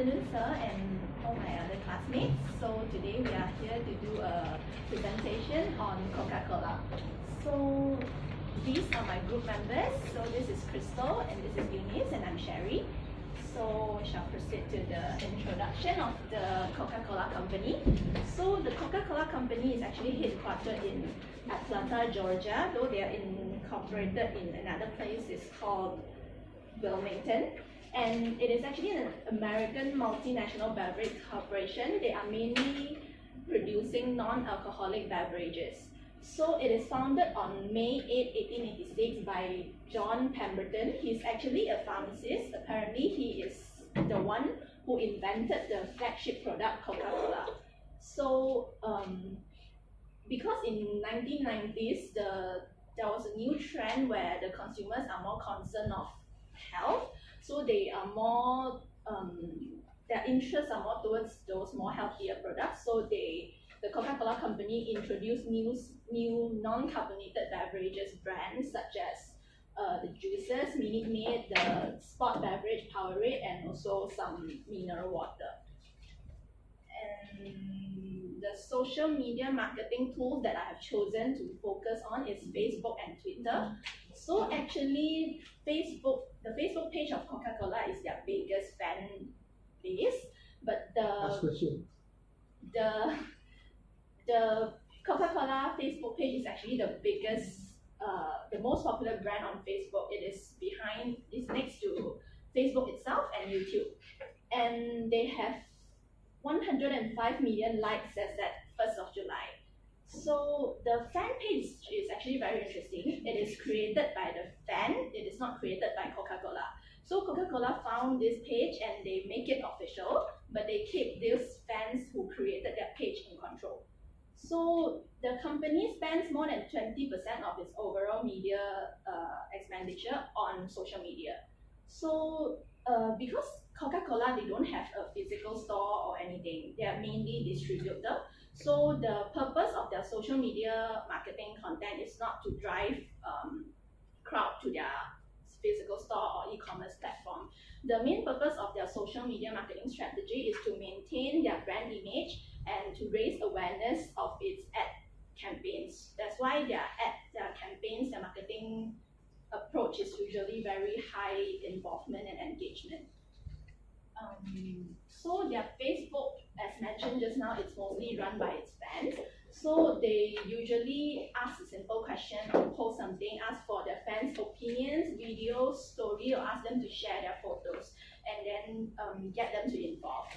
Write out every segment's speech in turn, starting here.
afternoon, sir, and all my other classmates. So today we are here to do a presentation on Coca-Cola. So these are my group members. So this is Crystal, and this is Eunice, and I'm Sherry. So we shall proceed to the introduction of the Coca-Cola company. So the Coca-Cola company is actually headquartered in Atlanta, Georgia, though they are incorporated in another place. It's called Wilmington. And it is actually an American multinational beverage corporation. They are mainly producing non-alcoholic beverages. So it is founded on May 8, 1886 by John Pemberton. He's actually a pharmacist. Apparently he is the one who invented the flagship product Coca-Cola. So because in 1990s there was a new trend where the consumers are more concerned of health. So they are more, their interests are more towards those more healthier products. So the Coca-Cola company introduced new non-carbonated beverages brands such as the juices, Minute Maid, the sport beverage Powerade, and also some mineral water. And the social media marketing tools that I have chosen to focus on is Facebook and Twitter. So actually, the Facebook page of Coca-Cola is their biggest fan base, but the Coca-Cola Facebook page is actually the biggest, the most popular brand on Facebook. It's next to Facebook itself and YouTube, and they have 105 million likes as at 1st of July. So the fan page is actually very interesting. It is created by the fan. It is not created by Coca-Cola. So Coca-Cola found this page and they make it official, but they keep these fans who created that page in control. So the company spends more than 20% of its overall media expenditure on social media. So because Coca-Cola, they don't have a physical store or anything. They are mainly distributor. So the purpose of their social media marketing content is not to drive crowd to their physical store or e-commerce platform. The main purpose of their social media marketing strategy is to maintain their brand image and to raise awareness of its ad campaigns. That's why their campaigns, their marketing approach is usually very high involvement and engagement. So their Facebook, as mentioned just now, it's mostly run by its fans. So they usually ask a simple question or post something, ask for their fans' opinions, videos, story, or ask them to share their photos, and then get them to involve.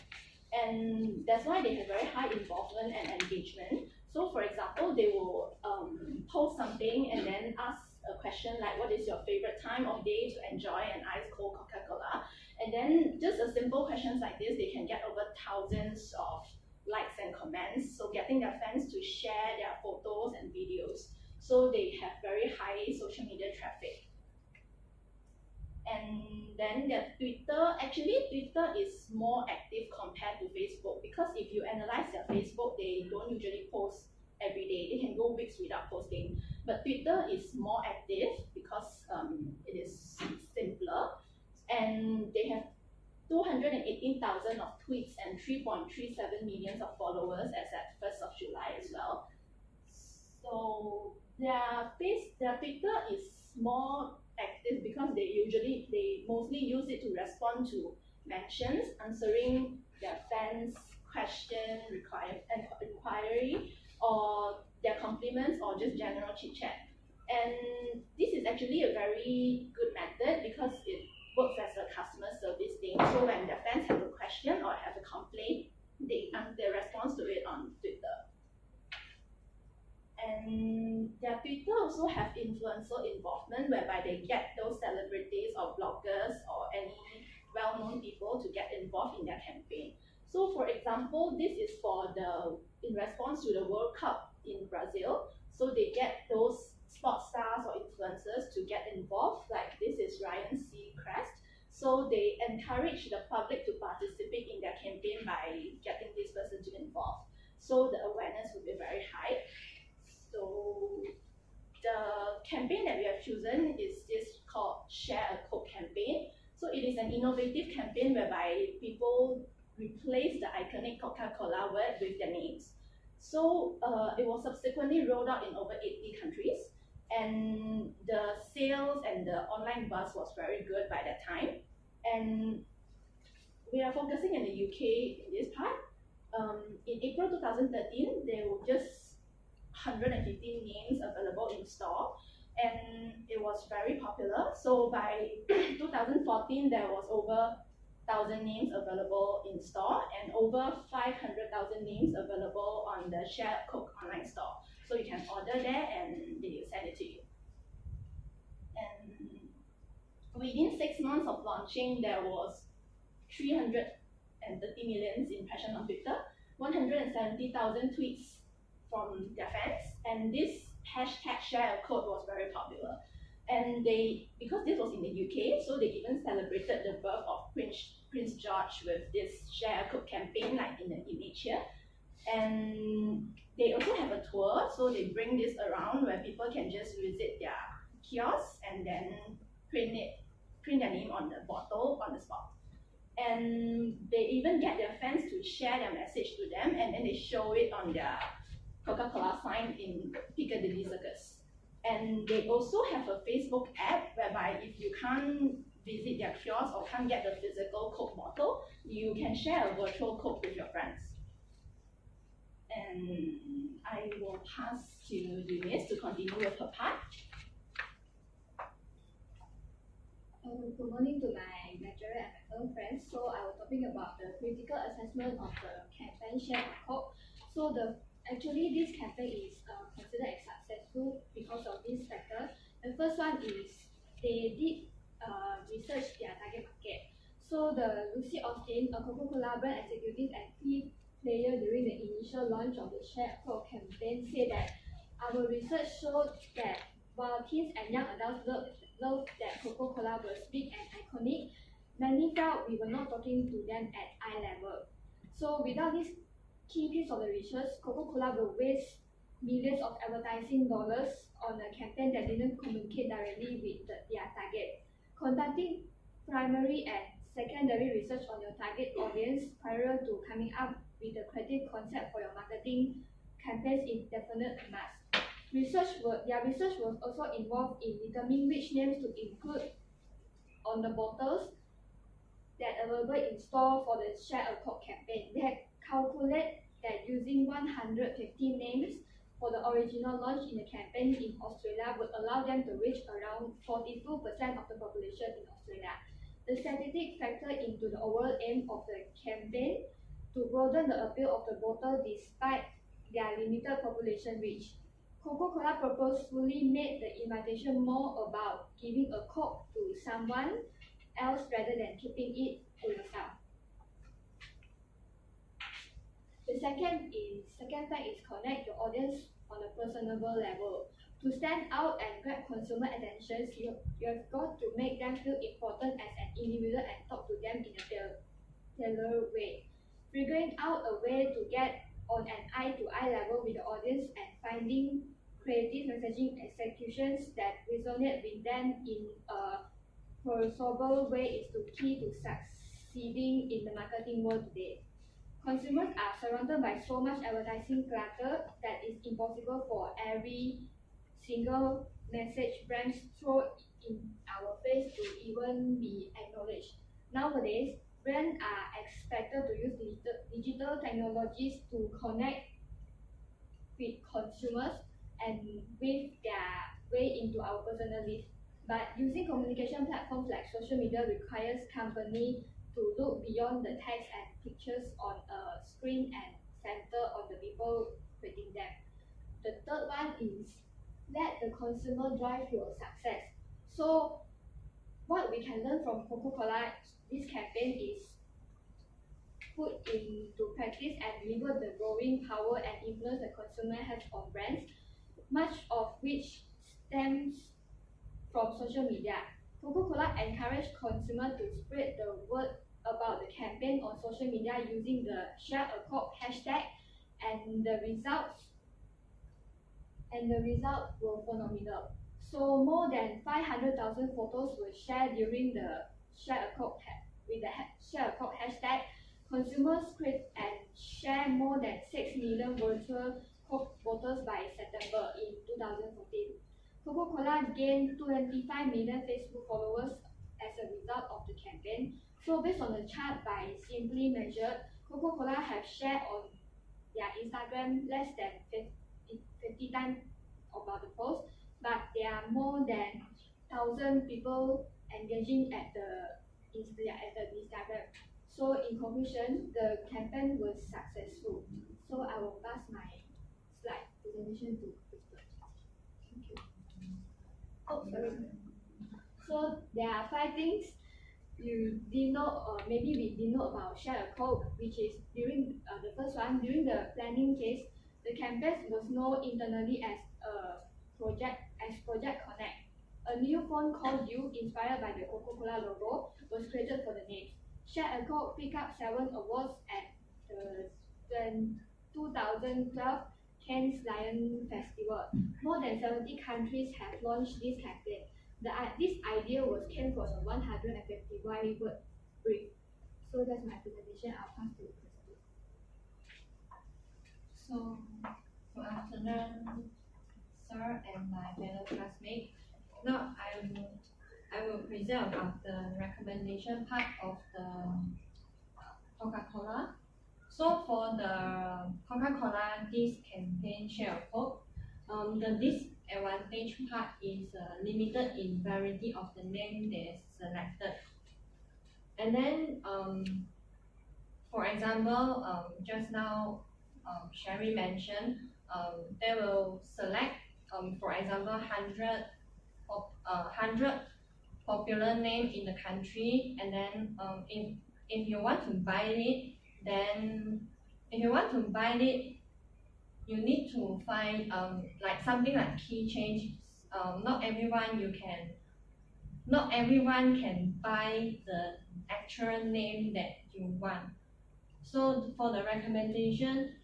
And that's why they have very high involvement and engagement. So for example, they will post something and then ask a question like, what is your favorite time of day to enjoy an ice cold Coca-Cola? And then just a simple questions like this, they can get over thousands of likes and comments. So getting their fans to share their photos and videos. So they have very high social media traffic. And then their Twitter is more active compared to Facebook, because if you analyze their Facebook, they don't usually post every day. They can go weeks without posting. But Twitter is more active because it is simpler. And they have 218,000 of tweets and 3.37 million of followers as at 1st of July as well. So their Twitter is more active because they mostly use it to respond to mentions, answering their fans' question, inquiry, or their compliments, or just general chit chat. And this is actually a very good method because it works as a customer service thing. So when their fans have a question or have a complaint, they respond to it on Twitter. And their Twitter also have influencer involvement, whereby they get those celebrities or bloggers or any well-known people to get involved in their campaign. So for example, this is in response to the World Cup in Brazil. So they get those sports stars or influencers to get involved, like this is Ryan Seacrest. So they encourage the public to participate in their campaign by getting this person to involve. So the awareness will be very high. So the campaign that we have chosen is this called Share a Coke campaign. So it is an innovative campaign whereby people replace the iconic Coca-Cola word with their names. So it was subsequently rolled out in over 80 countries, and the sales and the online buzz was very good by that time. And we are focusing in the UK in this part. In April 2013, there were just 115 names available in store, and it was very popular. So by 2014, there was over 1,000 names available in store and over 500,000 names available on the Share a Coke online store. So you can order there and they will send it to you. And within 6 months of launching, there was 330 million impressions on Twitter, 170,000 tweets from their fans, and this hashtag Share a Code was very popular. And because this was in the UK, so they even celebrated the birth of Prince George with this Share a Code campaign, like in the image here. And they also have a tour, so they bring this around where people can just visit their kiosk and then print their name on the bottle on the spot. And they even get their fans to share their message to them, and then they show it on their Coca-Cola sign in Piccadilly Circus. And they also have a Facebook app whereby if you can't visit their kiosk or can't get the physical Coke bottle, you can share a virtual Coke with your friends. And I will pass to Eunice to continue with her part. Good morning to my lecturer and my fellow friends. So I was talking about the critical assessment of the campaign Share a Coke. So actually this campaign is considered as successful because of this factor. The first one is they did research their target market. So the Lucy Austin, a Coca-Cola brand executive and key player during the initial launch of the Share a Coke campaign, said that our research showed that while teens and young adults loved that Coca-Cola was big and iconic, many felt we were not talking to them at eye level. So without this key piece of the research, Coca-Cola will waste millions of advertising dollars on a campaign that didn't communicate directly with their target. Conducting primary and secondary research on your target audience prior to coming up with a creative concept for your marketing campaigns is definitely a must. Their research was also involved in determining which names to include on the bottles that are available in store for the Share a Coke campaign. They had calculated that using 150 names for the original launch in the campaign in Australia would allow them to reach around 42% of the population in Australia. The statistic factored into the overall aim of the campaign to broaden the appeal of the bottle despite their limited population reach. Coca-Cola purposefully made the invitation more about giving a Coke to someone else rather than keeping it to yourself. The second fact is connect your audience on a personable level. To stand out and grab consumer attention, you have got to make them feel important as an individual and talk to them in a tailored way. Figuring out a way to get on an eye-to-eye level with the audience and finding creative messaging executions that resonate with them in a persuasive way is the key to succeeding in the marketing world today. Consumers are surrounded by so much advertising clutter that it's impossible for every single message brands throw in our face to even be acknowledged. Nowadays, brands are expected to use digital technologies to connect with consumers and with their way into our personal life. But using communication platforms like social media requires companies to look beyond the text and pictures on a screen and center on the people creating them. The third one is let the consumer drive your success. So what we can learn from Coca-Cola, this campaign is put into practice and deliver the growing power and influence the consumer has on brands, much of which stems from social media. Coca-Cola encouraged consumers to spread the word about the campaign on social media using the Share a Coke hashtag, and the results were phenomenal. So more than 500,000 photos were shared during the share a Coke share a Coke hashtag, consumers create and share more than 6 million virtual Coke bottles by September in 2014. Coca-Cola gained 25 million Facebook followers as a result of the campaign. So based on the chart by Simply Measured, Coca-Cola have shared on their Instagram less than 50 times about the post, but there are more than 1,000 people engaging at the Instagram. So in conclusion, the campaign was successful. So I will pass my slide presentation to Crystal. Thank you. Oh, sorry. So there are 5 things you did know, or maybe we did know about Share a Code, which is during the first one, during the planning phase, the campus was known internally as Project Connect. A new phone called You, inspired by the Coca-Cola logo, was created for the name. Share a Code picked up 7 awards at the 2012 Cannes Lion Festival. More than 70 countries have launched this campaign. This idea came from the 150 word brief. So that's my presentation. I'll pass to Christy. So, good afternoon, sir and my fellow classmates. Now I will present about the recommendation part of the Coca-Cola. So for the Coca-Cola this campaign Share a Coke, the disadvantage part is limited in variety of the name they selected. And then for example, just now Sherry mentioned, they will select for example 100 popular name in the country, and then if you want to buy it, then you need to find like something like key change. Not everyone can buy the actual name that you want. So for the recommendation,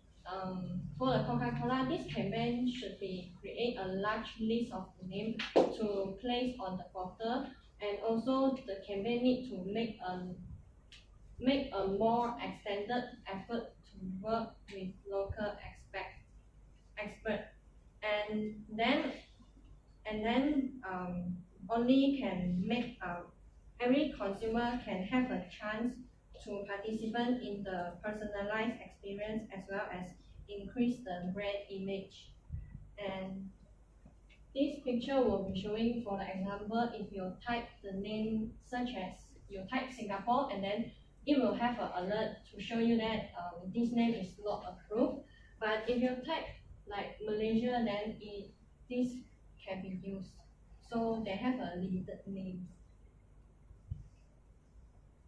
for the Coca-Cola, this campaign should be create a large list of names to place on the bottle, and also the campaign need to make a more extended effort to work with local expert, and then only can make every consumer can have a chance to participate in the personalized experience, as well as increase the brand image. And this picture will be showing, for the example, if you type the name such as you type Singapore, and then it will have an alert to show you that this name is not approved. But if you type like Malaysia, then this can be used. So they have a limited name.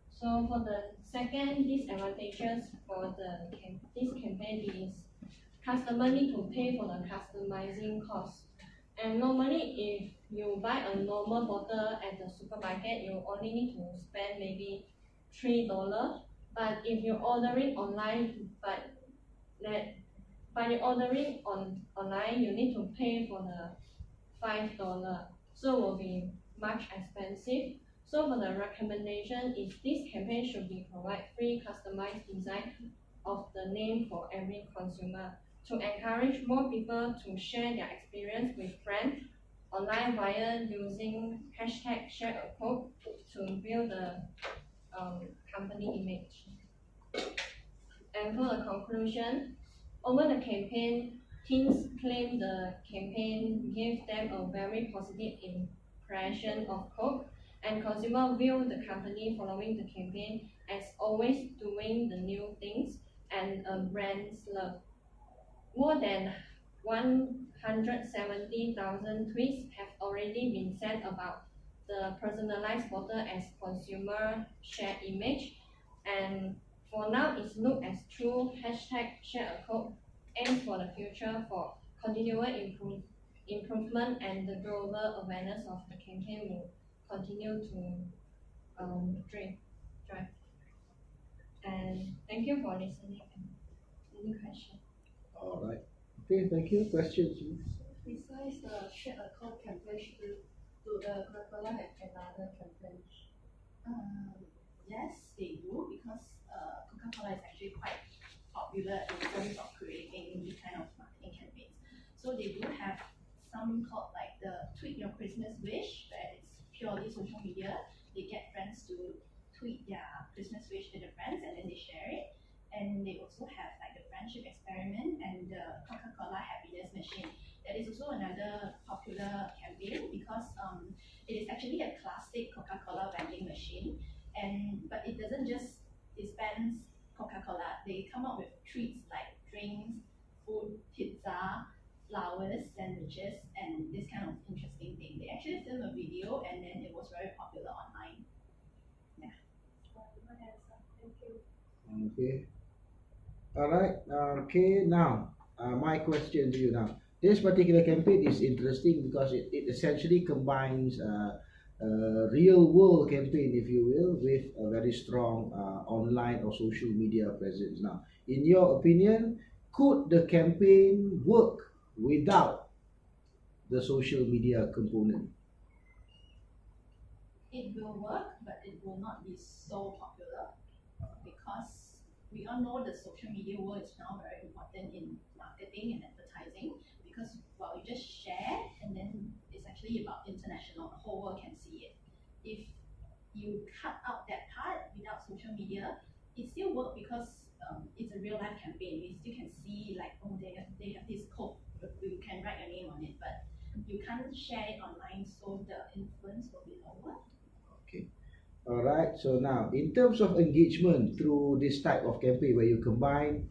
So for the second disadvantages for this campaign is customer need to pay for the customizing cost. And normally if you buy a normal bottle at the supermarket, you only need to spend maybe $3. But if you order it online, online, you need to pay for the $5. So it will be much expensive. So for the recommendation is this campaign should be provide free customized design of the name for every consumer, to encourage more people to share their experience with friends online via using hashtag Share a Coke to build the company image. And for the conclusion, over the campaign, teens claim the campaign gave them a very positive impression of Coke, and consumers view the company following the campaign as always doing the new things and a brand's love. More than 170,000 tweets have already been sent about the personalized bottle as consumer share image, and for now it's looked as true hashtag Share a Coke aims for the future for continual improvement, and the global awareness of the campaign will continue to drive. And thank you for listening. Any question? All right. Okay, thank you. Questions, please. Besides the Share a Coke campaign, do the Coca-Cola have another campaign? Yes, they do because Coca-Cola is actually quite popular in terms of creating these kind of marketing campaigns. So they do have some called like the Tweet Your Christmas Wish, where it's purely social media. They get friends to tweet their Christmas wish to their friends and then they share it. And they also have like the Friendship Experiment and the Coca-Cola Happiness Machine. That is also another popular campaign because it is actually a classic Coca-Cola vending machine, but it doesn't just dispense Coca-Cola. They come up with treats like drinks, food, pizza, flowers, sandwiches, and this kind of interesting thing. They actually filmed a video and then it was very popular online. Yeah. Thank you. Okay. All right. Okay. Now, my question to you now. This particular campaign is interesting because it essentially combines real world campaign, if you will, with a very strong online or social media presence. Now, in your opinion, could the campaign work without the social media component? It will work, but it will not be so popular because we all know the social media world is now very important in marketing and advertising because well you just share and then it's actually about international, the whole world can see it. If you cut out that part without social media, it still works because it's a real life campaign. We still can see like oh they have this code, you can write your name on it, but you can't share it online, so the influence will be lower. Okay. All right. So now, in terms of engagement through this type of campaign where you combine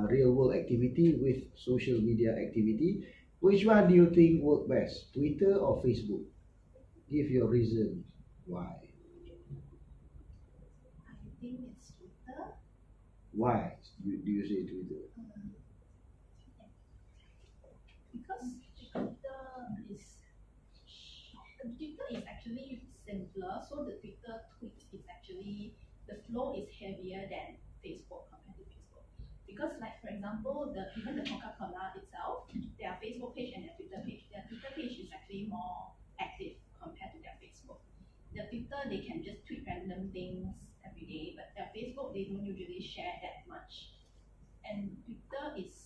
real world activity with social media activity, which one do you think work best, Twitter or Facebook? Give your reason why. I think it's Twitter. Why do you say Twitter? Because Twitter is actually simpler, so the Twitter tweet is actually the flow is heavier than Facebook compared to Facebook. Because like for example, even the Coca-Cola itself, their Facebook page and their Twitter page is actually more active compared to their Facebook. The Twitter they can just tweet random things every day, but their Facebook they don't usually share that much. And Twitter is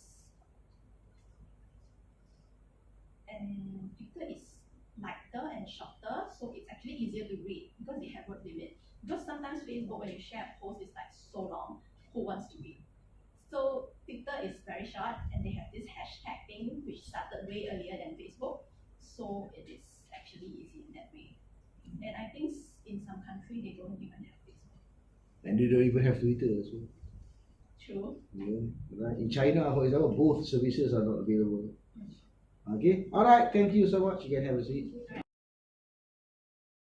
lighter and shorter, so it's actually easier to read because they have word limit. Because sometimes Facebook, when you share a post, it's like so long, who wants to read? So Twitter is very short, and they have this hashtag thing which started way earlier than Facebook, so it is actually easy in that way. And I think in some country they don't even have Facebook. And they don't even have Twitter as well. True. Yeah, right. In China, for example, both services are not available. Okay. All right. Thank you so much. You can have a seat.